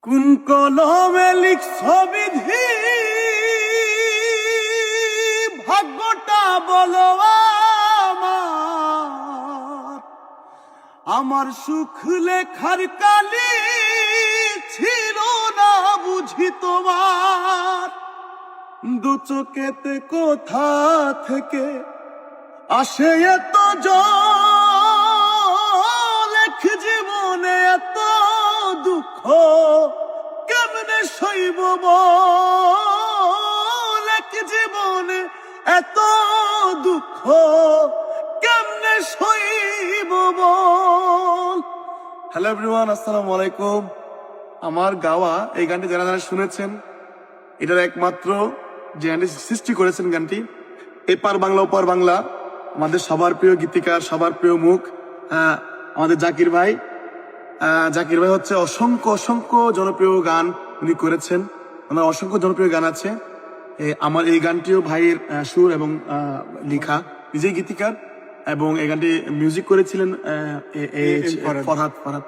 কোন কলমে লিখছ বিধি, ভাগ্যটা বলো আমার। আমার সুখ লেখার কালি ছিল না বুঝি তোমার। দু চোখেতে কোথা থেকে আসে এত জল, এক জীবনে এত দুঃখ কেমনে সইব বল। এক জীবনে এত দুঃখ কেমনে সইব বল। হ্যালো এভরিওয়ান, আসসালামু আলাইকুম। আমার গাওয়া এই গানটি যারা যারা শুনেছেন, এটার একমাত্র যে গানটি সৃষ্টি করেছেন গানটি এপার বাংলা ওপার বাংলা, আমাদের সবার প্রিয় গীতিকার, সবার প্রিয় মুখ, আমাদের জাকির ভাই। জাকির ভাই হচ্ছে অসংখ্য অসংখ্য জনপ্রিয় গান উনি করেছেন। আমার অসংখ্য জনপ্রিয় গান আছে। আমার এই গানটিও ভাইয়ের সুর এবং লেখা, নিজেই গীতিকার, এবং এই গানটি মিউজিক করেছিলেন ফরহাদ।